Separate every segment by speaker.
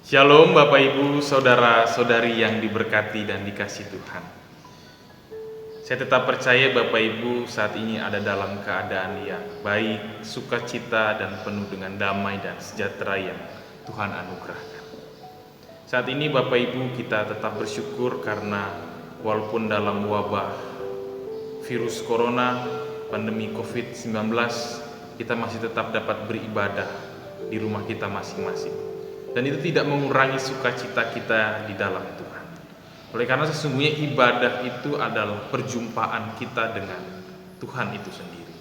Speaker 1: Shalom Bapak Ibu, Saudara-saudari yang diberkati dan dikasihi Tuhan. Saya tetap percaya Bapak Ibu saat ini ada dalam keadaan yang baik, sukacita dan penuh dengan damai dan sejahtera yang Tuhan anugerahkan. Saat ini Bapak Ibu kita tetap bersyukur karena walaupun dalam wabah virus corona, pandemi COVID-19, kita masih tetap dapat beribadah di rumah kita masing-masing. Dan itu tidak mengurangi sukacita kita di dalam Tuhan. Oleh karena sesungguhnya ibadah itu adalah perjumpaan kita dengan Tuhan itu sendiri.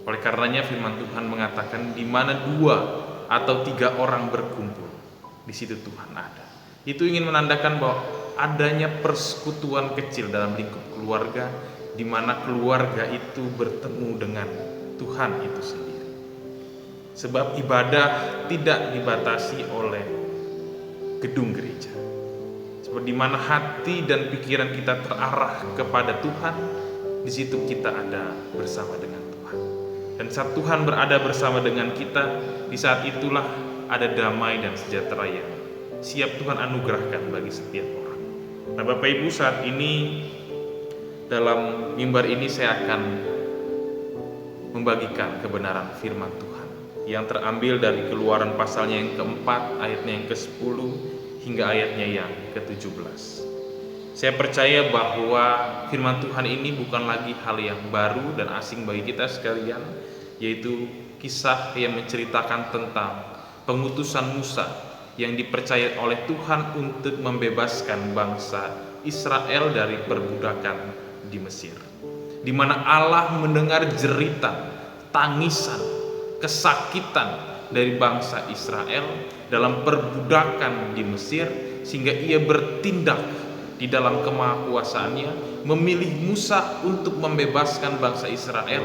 Speaker 1: Oleh karenanya firman Tuhan mengatakan di mana 2 atau 3 orang berkumpul, di situ Tuhan ada. Itu ingin menandakan bahwa adanya persekutuan kecil dalam lingkup keluarga, di mana keluarga itu bertemu dengan Tuhan itu sendiri. Sebab ibadah tidak dibatasi oleh gedung gereja. Seperti mana hati dan pikiran kita terarah kepada Tuhan, di situ kita ada bersama dengan Tuhan. Dan saat Tuhan berada bersama dengan kita, di saat itulah ada damai dan sejahtera yang siap Tuhan anugerahkan bagi setiap orang. Nah Bapak Ibu, saat ini dalam mimbar ini saya akan membagikan kebenaran firman Tuhan yang terambil dari Keluaran pasalnya yang keempat, ayatnya yang ke-10 hingga ayatnya yang ke-17. Saya percaya bahwa firman Tuhan ini bukan lagi hal yang baru dan asing bagi kita sekalian, yaitu kisah yang menceritakan tentang pengutusan Musa yang dipercaya oleh Tuhan untuk membebaskan bangsa Israel dari perbudakan di Mesir, di mana Allah mendengar jeritan, tangisan, kesakitan dari bangsa Israel dalam perbudakan di Mesir, sehingga ia bertindak di dalam kemahakuasaannya memilih Musa untuk membebaskan bangsa Israel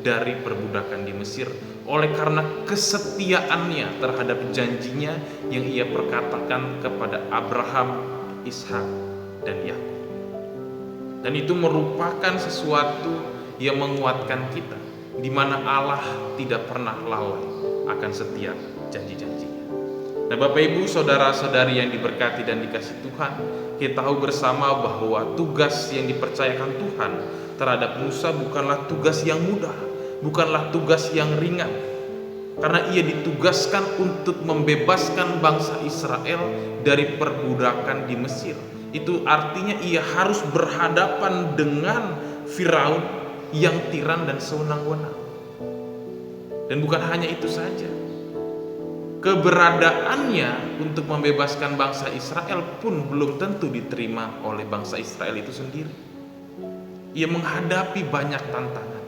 Speaker 1: dari perbudakan di Mesir oleh karena kesetiaannya terhadap janjinya yang ia perkatakan kepada Abraham, Ishak dan Yakub. Dan itu merupakan sesuatu yang menguatkan kita, di mana Allah tidak pernah lalai akan setiap janji-janjinya. Nah Bapak Ibu, saudara-saudari yang diberkati dan dikasihi Tuhan, kita tahu bersama bahwa tugas yang dipercayakan Tuhan terhadap Musa bukanlah tugas yang mudah, bukanlah tugas yang ringan, karena ia ditugaskan untuk membebaskan bangsa Israel dari perbudakan di Mesir. Itu artinya ia harus berhadapan dengan Firaun yang tiran dan sewenang-wenang. Dan bukan hanya itu saja, keberadaannya untuk membebaskan bangsa Israel pun belum tentu diterima oleh bangsa Israel itu sendiri. Ia menghadapi banyak tantangan.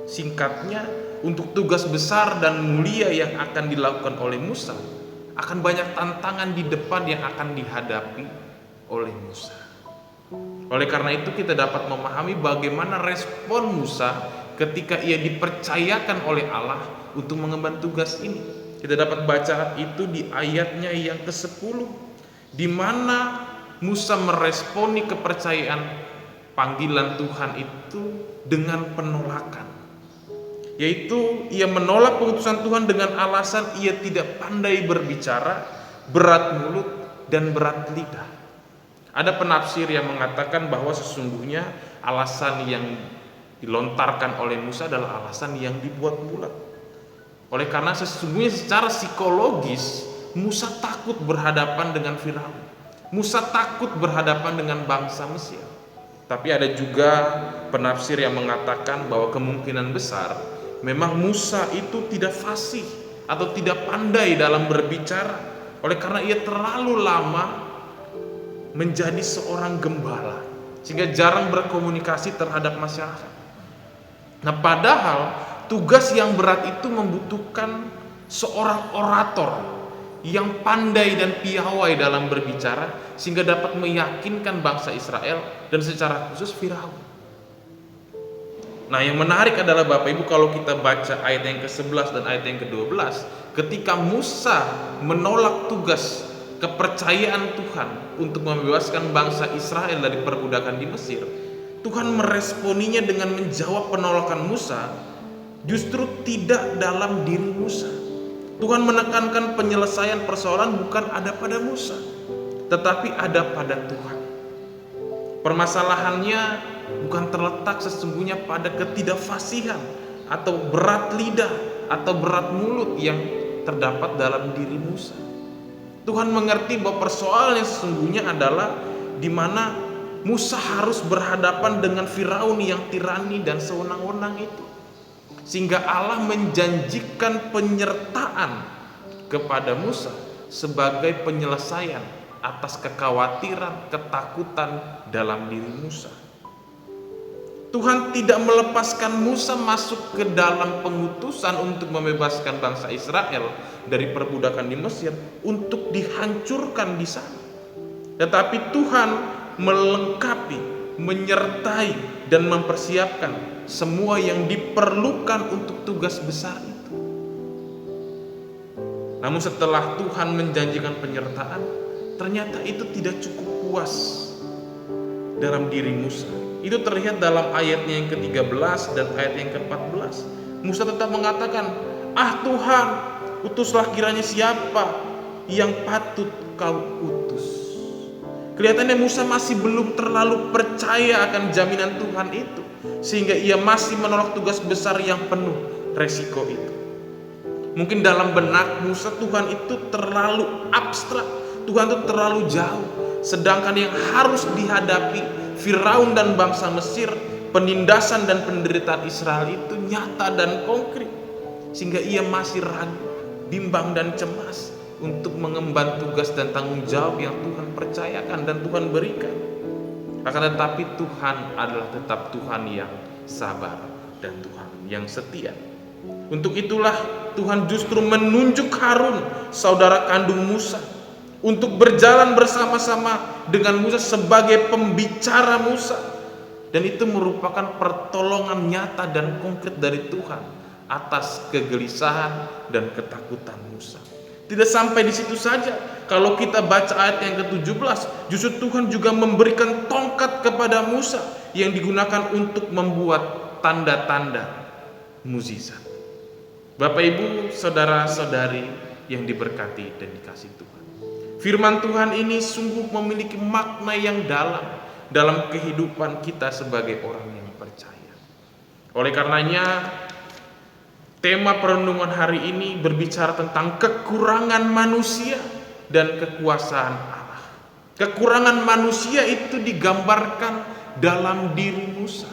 Speaker 1: Singkatnya, untuk tugas besar dan mulia yang akan dilakukan oleh Musa, akan banyak tantangan di depan yang akan dihadapi oleh Musa. Oleh karena itu kita dapat memahami bagaimana respon Musa ketika ia dipercayakan oleh Allah untuk mengemban tugas ini. Kita dapat baca itu di ayatnya yang ke-10, di mana Musa meresponi kepercayaan panggilan Tuhan itu dengan penolakan. Yaitu ia menolak pengutusan Tuhan dengan alasan ia tidak pandai berbicara, berat mulut dan berat lidah. Ada penafsir yang mengatakan bahwa sesungguhnya alasan yang dilontarkan oleh Musa adalah alasan yang dibuat-buat. Oleh karena sesungguhnya secara psikologis Musa takut berhadapan dengan Firaun. Musa takut berhadapan dengan bangsa Mesir. Tapi ada juga penafsir yang mengatakan bahwa kemungkinan besar memang Musa itu tidak fasih atau tidak pandai dalam berbicara. Oleh karena ia terlalu lama menjadi seorang gembala sehingga jarang berkomunikasi terhadap masyarakat. Nah padahal tugas yang berat itu membutuhkan seorang orator yang pandai dan piawai dalam berbicara sehingga dapat meyakinkan bangsa Israel dan secara khusus Firaun. Nah yang menarik adalah Bapak Ibu, kalau kita baca ayat yang ke-11 dan ayat yang ke-12, ketika Musa menolak tugas kepercayaan Tuhan untuk membebaskan bangsa Israel dari perbudakan di Mesir, Tuhan meresponinya dengan menjawab penolakan Musa justru tidak dalam diri Musa, Tuhan menekankan penyelesaian persoalan bukan ada pada Musa, tetapi ada pada Tuhan. Permasalahannya bukan terletak sesungguhnya pada ketidakfasihan atau berat lidah atau berat mulut yang terdapat dalam diri Musa. Tuhan mengerti bahwa persoalan yang sesungguhnya adalah di mana Musa harus berhadapan dengan Firaun yang tirani dan sewenang-wenang itu. Sehingga Allah menjanjikan penyertaan kepada Musa sebagai penyelesaian atas kekhawatiran, ketakutan dalam diri Musa. Tuhan tidak melepaskan Musa masuk ke dalam pengutusan untuk membebaskan bangsa Israel dari perbudakan di Mesir untuk dihancurkan di sana. Tetapi Tuhan melengkapi, menyertai dan mempersiapkan semua yang diperlukan untuk tugas besar itu. Namun setelah Tuhan menjanjikan penyertaan, ternyata itu tidak cukup puas dalam diri Musa. Itu terlihat dalam ayatnya yang ke-13 dan ayat yang ke-14. Musa tetap mengatakan, Tuhan, utuslah kiranya siapa yang patut kau utus. Kelihatannya Musa masih belum terlalu percaya akan jaminan Tuhan itu, sehingga ia masih menolak tugas besar yang penuh resiko itu. Mungkin dalam benak Musa Tuhan itu terlalu abstrak, Tuhan itu terlalu jauh, sedangkan yang harus dihadapi Firaun dan bangsa Mesir, penindasan dan penderitaan Israel itu nyata dan konkret, sehingga ia masih ragu, bimbang dan cemas untuk mengemban tugas dan tanggung jawab yang Tuhan percayakan dan Tuhan berikan. Akan tetapi Tuhan adalah tetap Tuhan yang sabar dan Tuhan yang setia. Untuk itulah Tuhan justru menunjuk Harun, saudara kandung Musa, untuk berjalan bersama-sama dengan Musa sebagai pembicara Musa. Dan itu merupakan pertolongan nyata dan konkret dari Tuhan atas kegelisahan dan ketakutan Musa. Tidak sampai di situ saja. Kalau kita baca ayat yang ke-17, justru Tuhan juga memberikan tongkat kepada Musa yang digunakan untuk membuat tanda-tanda mukjizat. Bapak Ibu, saudara-saudari yang diberkati dan dikasihi Tuhan. Firman Tuhan ini sungguh memiliki makna yang dalam kehidupan kita sebagai orang yang percaya. Oleh karenanya, tema perenungan hari ini berbicara tentang kekurangan manusia dan kekuasaan Allah. Kekurangan manusia itu digambarkan dalam diri Musa,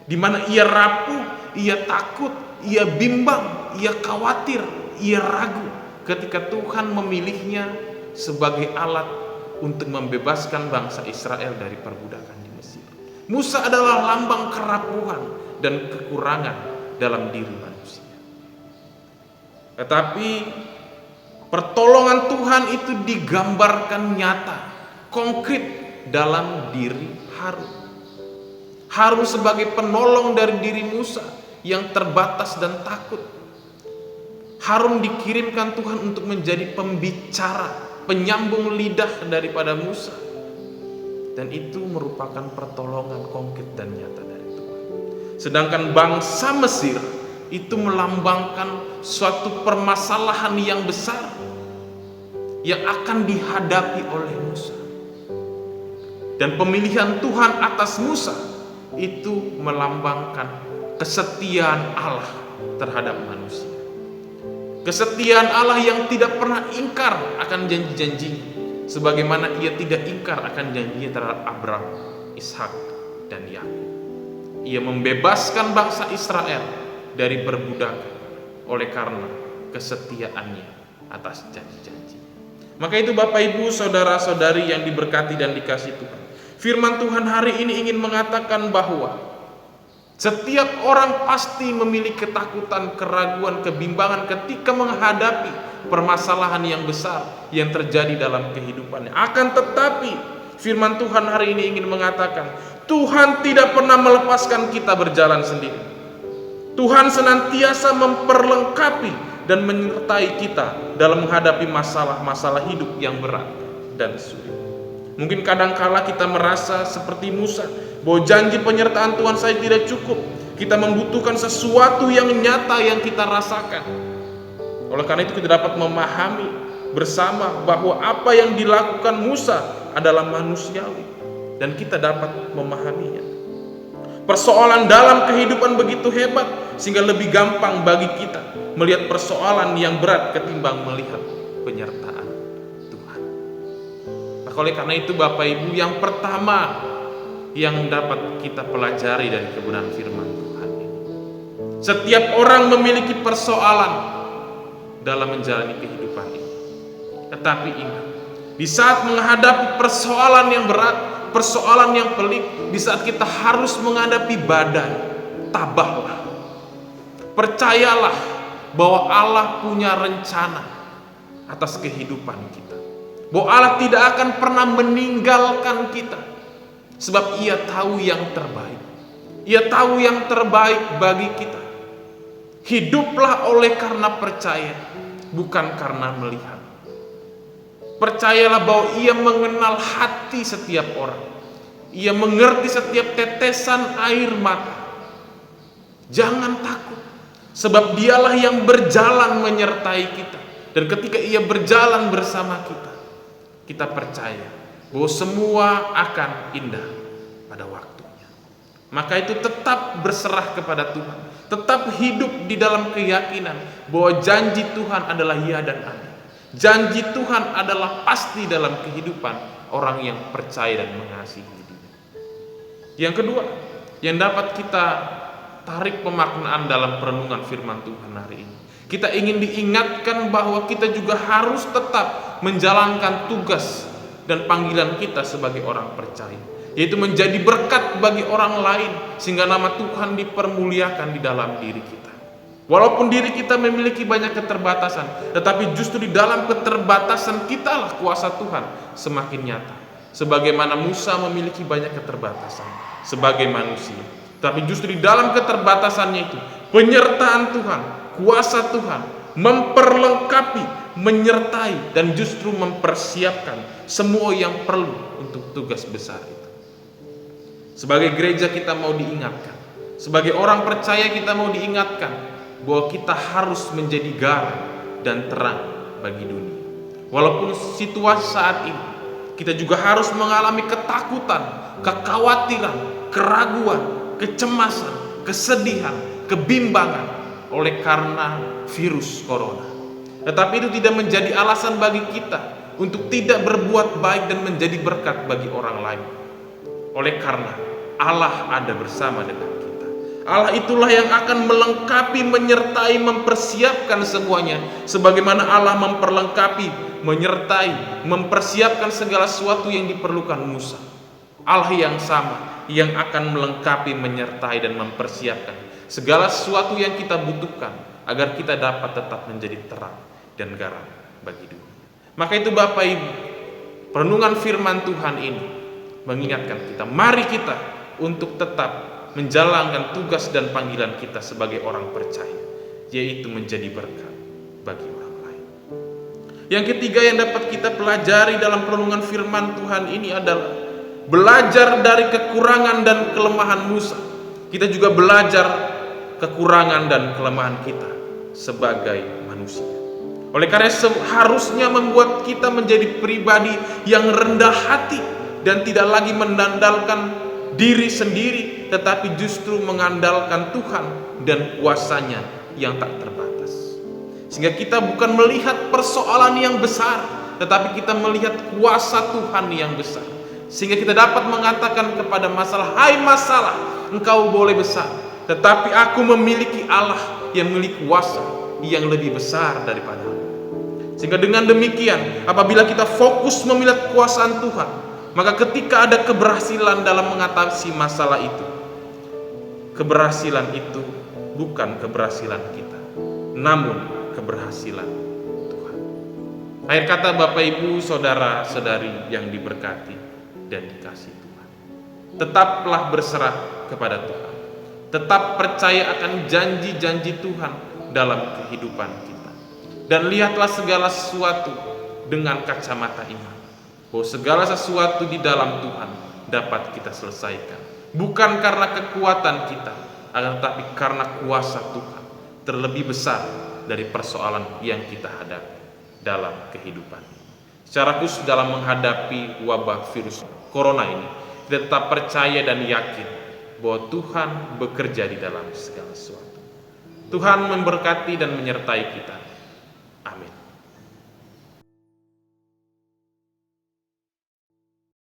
Speaker 1: di mana ia rapuh, ia takut, ia bimbang, ia khawatir, ia ragu ketika Tuhan memilihnya sebagai alat untuk membebaskan bangsa Israel dari perbudakan di Mesir. Musa adalah lambang kerapuhan dan kekurangan dalam diri manusia. Tetapi pertolongan Tuhan itu digambarkan nyata, konkret dalam diri Harun. Harun sebagai penolong dari diri Musa yang terbatas dan takut. Harun dikirimkan Tuhan untuk menjadi pembicara, penyambung lidah daripada Musa. Dan itu merupakan pertolongan konkret dan nyata dari Tuhan. Sedangkan bangsa Mesir itu melambangkan suatu permasalahan yang besar yang akan dihadapi oleh Musa. Dan pemilihan Tuhan atas Musa itu melambangkan kesetiaan Allah terhadap manusia. Kesetiaan Allah yang tidak pernah ingkar akan janji-janjinya, sebagaimana ia tidak ingkar akan janjinya terhadap Abraham, Ishak, dan Yakub. Ia membebaskan bangsa Israel dari perbudakan oleh karena kesetiaannya atas janji-janji. Maka itu Bapak Ibu, saudara-saudari yang diberkati dan dikasihi Tuhan, firman Tuhan hari ini ingin mengatakan bahwa setiap orang pasti memiliki ketakutan, keraguan, kebimbangan ketika menghadapi permasalahan yang besar yang terjadi dalam kehidupannya. Akan tetapi firman Tuhan hari ini ingin mengatakan, Tuhan tidak pernah melepaskan kita berjalan sendiri. Tuhan senantiasa memperlengkapi dan menyertai kita dalam menghadapi masalah-masalah hidup yang berat dan sulit. Mungkin kadangkala kita merasa seperti Musa, bahwa janji penyertaan Tuhan saya tidak cukup. Kita membutuhkan sesuatu yang nyata yang kita rasakan. Oleh karena itu kita dapat memahami bersama bahwa apa yang dilakukan Musa adalah manusiawi dan kita dapat memahaminya. Persoalan dalam kehidupan begitu hebat sehingga lebih gampang bagi kita melihat persoalan yang berat ketimbang melihat penyertaan Tuhan. Maka oleh karena itu Bapak Ibu, yang pertama yang dapat kita pelajari dari kebenaran firman Tuhan ini, setiap orang memiliki persoalan dalam menjalani kehidupan ini. Tetapi ingat, di saat menghadapi persoalan yang berat, persoalan yang pelik, di saat kita harus menghadapi badai, tabahlah. Percayalah bahwa Allah punya rencana atas kehidupan kita. Bahwa Allah tidak akan pernah meninggalkan kita. Sebab Ia tahu yang terbaik. Ia tahu yang terbaik bagi kita. Hiduplah oleh karena percaya, bukan karena melihat. Percayalah bahwa Ia mengenal hati setiap orang. Ia mengerti setiap tetesan air mata. Jangan takut, sebab Dialah yang berjalan menyertai kita. Dan ketika Ia berjalan bersama kita, kita percaya bahwa semua akan indah pada waktunya. Maka itu tetap berserah kepada Tuhan, tetap hidup di dalam keyakinan bahwa janji Tuhan adalah ya dan amin. Janji Tuhan adalah pasti dalam kehidupan orang yang percaya dan mengasihi Dia. Yang kedua, yang dapat kita tarik pemaknaan dalam perenungan firman Tuhan hari ini, kita ingin diingatkan bahwa kita juga harus tetap menjalankan tugas dan panggilan kita sebagai orang percaya, yaitu menjadi berkat bagi orang lain sehingga nama Tuhan dipermuliakan di dalam diri kita. Walaupun diri kita memiliki banyak keterbatasan, tetapi justru di dalam keterbatasan kitalah kuasa Tuhan semakin nyata. Sebagaimana Musa memiliki banyak keterbatasan sebagai manusia, tapi justru di dalam keterbatasannya itu penyertaan Tuhan, kuasa Tuhan memperlengkapi, menyertai, dan justru mempersiapkan semua yang perlu untuk tugas besar itu. Sebagai gereja kita mau diingatkan, sebagai orang percaya kita mau diingatkan bahwa kita harus menjadi garam dan terang bagi dunia. Walaupun situasi saat ini kita juga harus mengalami ketakutan, kekhawatiran, keraguan, kecemasan, kesedihan, kebimbangan oleh karena virus corona. Tetapi itu tidak menjadi alasan bagi kita untuk tidak berbuat baik dan menjadi berkat bagi orang lain. Oleh karena Allah ada bersama dengan kita. Allah itulah yang akan melengkapi, menyertai, mempersiapkan semuanya. Sebagaimana Allah memperlengkapi, menyertai, mempersiapkan segala sesuatu yang diperlukan Musa. Allah yang sama yang akan melengkapi, menyertai, dan mempersiapkan segala sesuatu yang kita butuhkan agar kita dapat tetap menjadi terang dan garam bagi dunia. Maka itu Bapak Ibu, perenungan firman Tuhan ini mengingatkan kita, mari kita untuk tetap menjalankan tugas dan panggilan kita sebagai orang percaya, yaitu menjadi berkat bagi orang lain. Yang ketiga yang dapat kita pelajari dalam perenungan firman Tuhan ini adalah belajar dari kekurangan dan kelemahan Musa. Kita juga belajar kekurangan dan kelemahan kita sebagai manusia. Oleh karena seharusnya membuat kita menjadi pribadi yang rendah hati dan tidak lagi mengandalkan diri sendiri, tetapi justru mengandalkan Tuhan dan kuasanya yang tak terbatas. Sehingga kita bukan melihat persoalan yang besar, tetapi kita melihat kuasa Tuhan yang besar. Sehingga kita dapat mengatakan kepada masalah, hai masalah, engkau boleh besar, tetapi aku memiliki Allah yang memiliki kuasa yang lebih besar daripada aku. Sehingga dengan demikian, apabila kita fokus melihat kuasaan Tuhan, maka ketika ada keberhasilan dalam mengatasi masalah itu, keberhasilan itu bukan keberhasilan kita, namun keberhasilan Tuhan. Akhir kata Bapak Ibu, saudara-saudari yang diberkati dan dikasihi Tuhan, tetaplah berserah kepada Tuhan. Tetap percaya akan janji-janji Tuhan dalam kehidupan kita. Dan lihatlah segala sesuatu dengan kacamata iman, bahwa segala sesuatu di dalam Tuhan dapat kita selesaikan, bukan karena kekuatan kita, akan tetapi karena kuasa Tuhan terlebih besar dari persoalan yang kita hadapi dalam kehidupan. Secara khusus dalam menghadapi wabah virus corona ini, kita tetap percaya dan yakin bahwa Tuhan bekerja di dalam segala sesuatu. Tuhan memberkati dan menyertai kita. Amin.